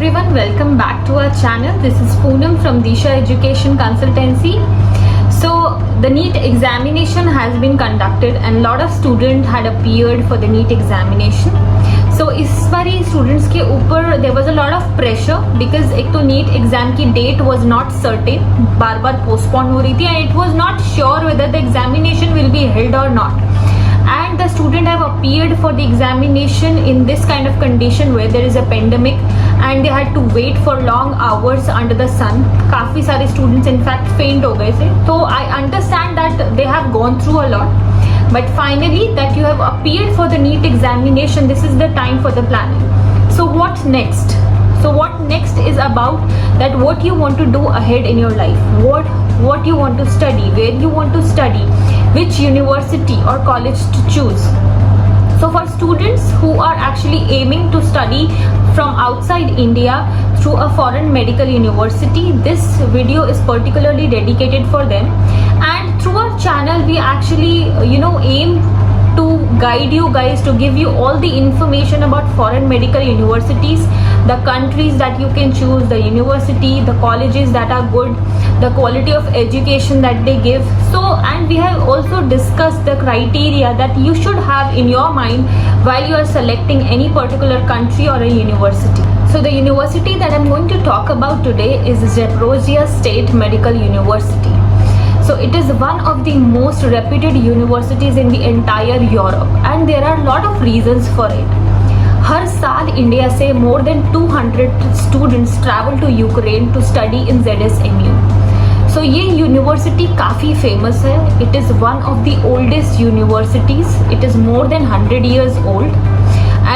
everyone, welcome back to our channel. This is Poonam from Disha Education Consultancy. So the NEET examination has been conducted and lot of students had appeared for the NEET examination. So इस बारी students के ऊपर there was a lot of pressure because एक तो NEET exam की date was not certain, bar bar postpone हो रही थी and it was not sure whether the examination will be held or not. And the student have appeared for the examination in this kind of condition where there is a pandemic and they had to wait for long hours under the sun. काफी सारे students in fact faint हो गए थे. So I understand that they have gone through a lot. But finally that you have appeared for the NEET examination, this is the time for the planning. So what next? So what next is about that what you want to do ahead in your life, what you want to study, where you want to study, which university or college to choose. So for students who are actually aiming to study from outside India through a foreign medical university, this video is particularly dedicated for them. And through our channel we actually aim to guide you guys, to give you all the information about foreign medical universities, the countries that you can choose, the university, the colleges that are good, the quality of education that they give. So, and we have also discussed the criteria that you should have in your mind while you are selecting any particular country or a university. So the university that I'm going to talk about today is Zaporozhye State Medical University. So it is one of the most reputed universities in the entire Europe and there are a lot of reasons for it. हर साल India से more than 200 students travel to Ukraine to study in ZSMU. So ये university काफ़ी famous है. It is one of the oldest universities. It is more than 100 years old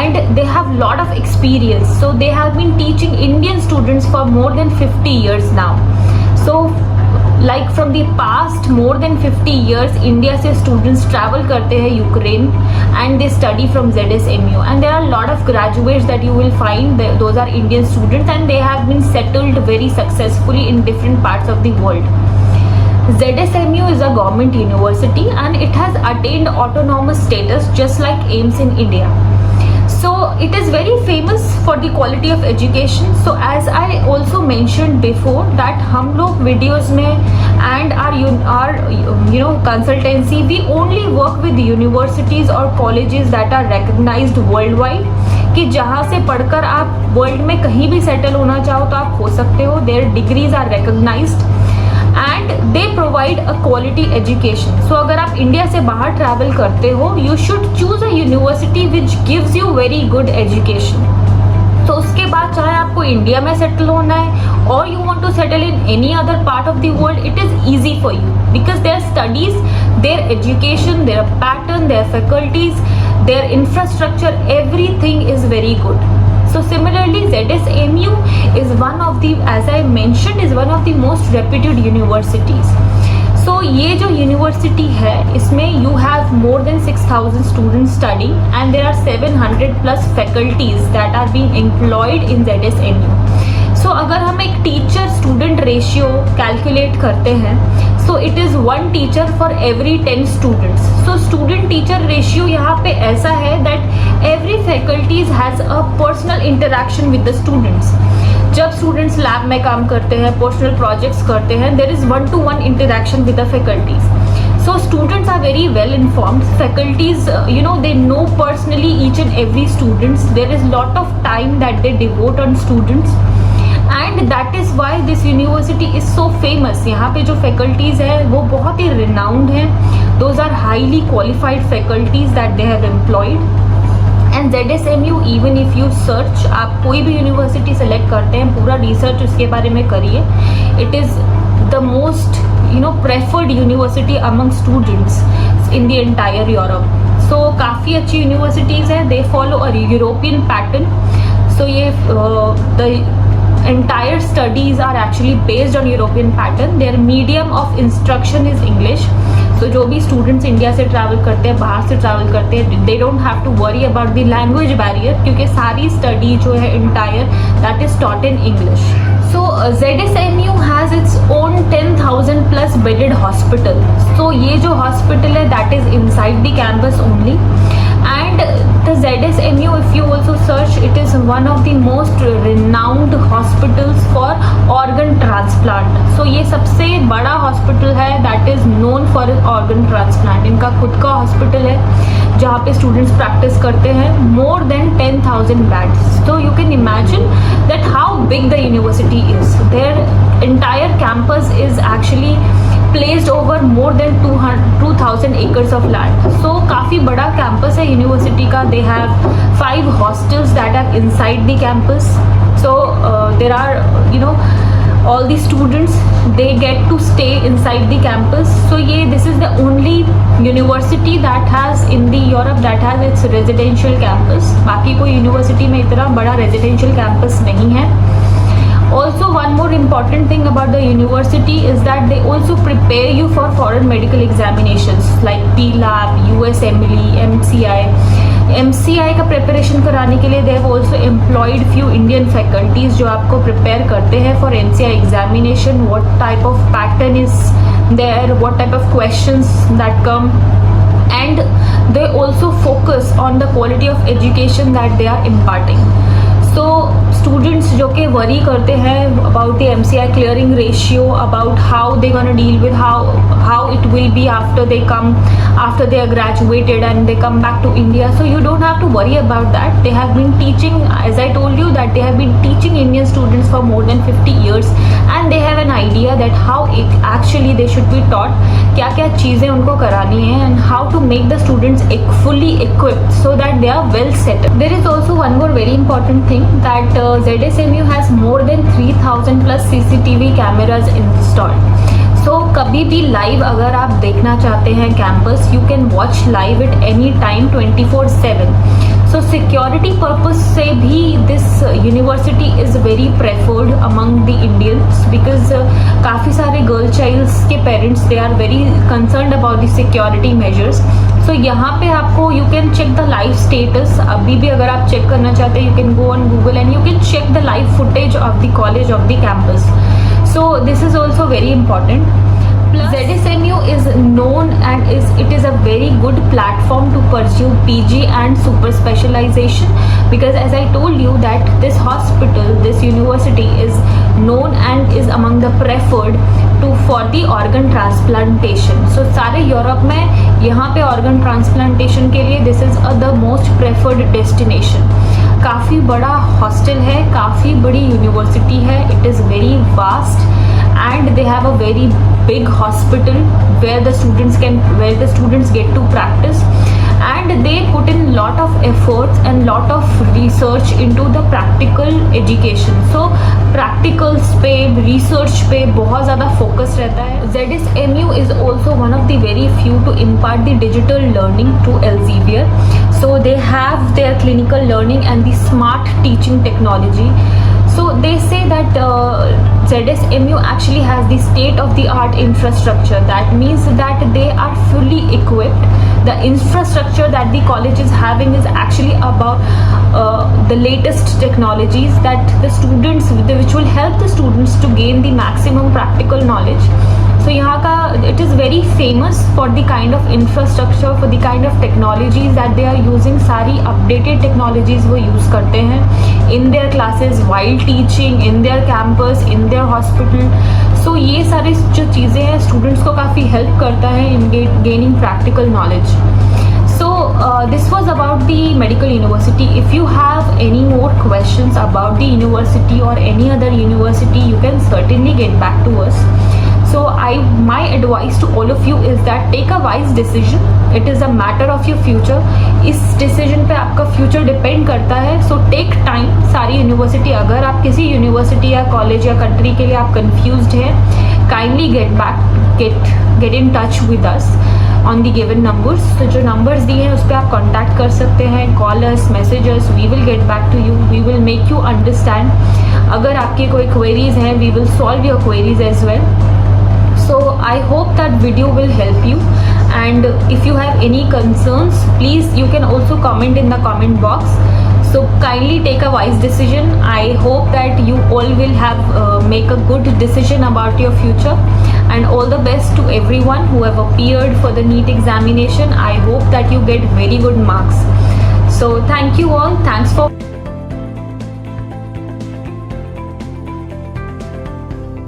and they have lot of experience. So they have been teaching Indian students for more than 50 years now. So like from the past more than 50 years India से students travel करते हैं Ukraine and they study from ZSMU and there are a lot of graduates that you will find those are Indian students and they have been settled very successfully in different parts of the world. ZSMU is a government university and it has attained autonomous status just like AIIMS in India. So it is very famous for the quality of education. So as I also mentioned before that हम लोग videos में and our consultancy we only work with universities or colleges that are recognized worldwide कि जहाँ से पढ़कर आप world में कहीं भी settle होना चाहो तो आप हो सकते हो. Their degrees are recognized and they provide a quality education. So अगर आप इंडिया से बाहर ट्रैवल करते हो you should choose a university which gives you very good education. तो उसके बाद चाहे आपको इंडिया में सेटल होना है or you want to settle in any other part of the world, it is easy for you because their studies, their education, their pattern, their faculties, their infrastructure, everything is very good. So similarly ZSMU is one of the, as I mentioned, is one of the most reputed universities. So ये जो university है इसमें you have more than 6,000 students studying and there are 700 plus faculties that are being employed in ZSMU. So अगर हम एक teacher student ratio calculate करते हैं so it is one teacher for every 10 students. So student teacher ratio यहाँ पे ऐसा है that every faculties has a personal interaction with the students. जब students lab में काम करते हैं, personal projects करते हैं, there is one to one interaction with the faculties. So students are very well informed. Faculties, they know personally each and every students. There is lot of time that they devote on students. And that is why this university is so famous. यहाँ पे जो faculties है वो बहुत ही renowned हैं. Those are highly qualified faculties that they have employed. And ZSMU, even if you search, आप कोई भी university select करते हैं पूरा research उसके बारे में करिए. It is the most preferred university among students in the entire Europe. So काफ़ी अच्छी universities हैं. They follow a European pattern. So ये the entire studies are actually based on European pattern. Their medium of instruction is English. So जो भी students India से travel करते हैं, बाहर से travel करते हैं, they don't have to worry about the language barrier क्योंकि सारी study जो है entire that is taught in English. So ZSMU has its own 10,000 plus bedded hospital. So ये जो hospital है that is inside the campus only and The ZSMU, if you also search, it is one of the most renowned hospitals for organ transplant. So ये सबसे बड़ा hospital है that is known for organ transplant. इनका खुद का hospital है जहाँ पे स्टूडेंट्स प्रैक्टिस करते हैं. More than 10,000 beds. So you can imagine that how big the university is. Their entire campus is actually placed over more than 2,000 acres of land. So काफ़ी बड़ा campus है यूनिवर्सिटी का. They have 5 hostels that are inside the campus. So there are all the students, they get to stay inside the campus. So this is the only university that has in the Europe that has its residential campus. बाकी कोई university में इतना बड़ा residential campus नहीं है. Also, one more important thing about the university is that they also prepare you for foreign medical examinations like PLAB, USMLE, MCI. MCI का preparation कराने के लिए they have also employed few Indian faculties जो आपको prepare करते हैं for MCI examination. What type of pattern is there? What type of questions that come? And they also focus on the quality of education that they are imparting. So students जो कि worry करते हैं about the MCI clearing ratio, about how they gonna deal with how it will be after they are graduated and they come back to India. So you don't have to worry about that. They have been teaching, as I told you, that they have been teaching Indian students for more than 50 years and they have an idea that how actually they should be taught, क्या क्या चीज़ें उनको करानी है and how to make the students fully equipped so that they are well set. There is also one more very important thing that ZSMU has more than 3,000 plus CCTV cameras installed. So कभी भी live अगर आप देखना चाहते हैं campus, you can watch live at any time 24/7. So security purpose से भी this university is very preferred among the Indians because काफ़ी सारे girl childs के parents they are very concerned about the security measures. So यहाँ पे आपको you can check the live status. अभी भी अगर आप check करना चाहते हैं you can go on Google and you can check the live footage of the college of the campus. So this is also very important. Plus, ZSMU is known and it is a very good platform to pursue PG and super specialization because as I told you that this hospital, this university is known and is among the preferred for the organ transplantation. So सारे Europe में यहाँ पे organ transplantation के लिए this is the most preferred destination. काफ़ी बड़ा hostel है, काफ़ी बड़ी यूनिवर्सिटी है. It is very vast and they have a very big hospital where the students get to practice and they put in lot of efforts and lot of research into the practical education. So practicals पे research पे बहुत ज़्यादा focus रहता है. ZSMU is also one of the very few to impart the digital learning to Elsevier. So they have their clinical learning and the smart teaching technology. So they say that ZSMU actually has the state-of-the-art infrastructure. That means that they are fully equipped. The infrastructure that the college is having is actually about the latest technologies that the students, which will help the students to gain the maximum practical knowledge. So यहाँ का it is very famous for the kind of infrastructure, for the kind of technologies that they are using. सारी updated technologies वो use करते हैं in their classes, while teaching, in their campus, in their hospital. So ये सारी जो चीज़ें हैं students को काफ़ी help करता है in gaining practical knowledge. So this was about the medical university. If you have any more questions about the university or any other university, you can certainly get back to us. So my advice to all of you is that take a wise decision. It is a matter of your future. इस decision पे आपका future depend करता है. So take time. सारी university, अगर आप किसी university या college या country के लिए आप confused हैं, kindly get in touch with us on the given numbers. So जो numbers दिए हैं उस पर आप contact कर सकते हैं. Call us, message us. We will get back to you. We will make you understand. अगर आपके कोई queries हैं, we will solve your queries as well. So I hope that video will help you, and if you have any concerns, please you can also comment in the comment box. So kindly take a wise decision. I hope that you all will have make a good decision about your future, and all the best to everyone who have appeared for the NEET examination. I hope that you get very good marks. So thank you all. Thanks for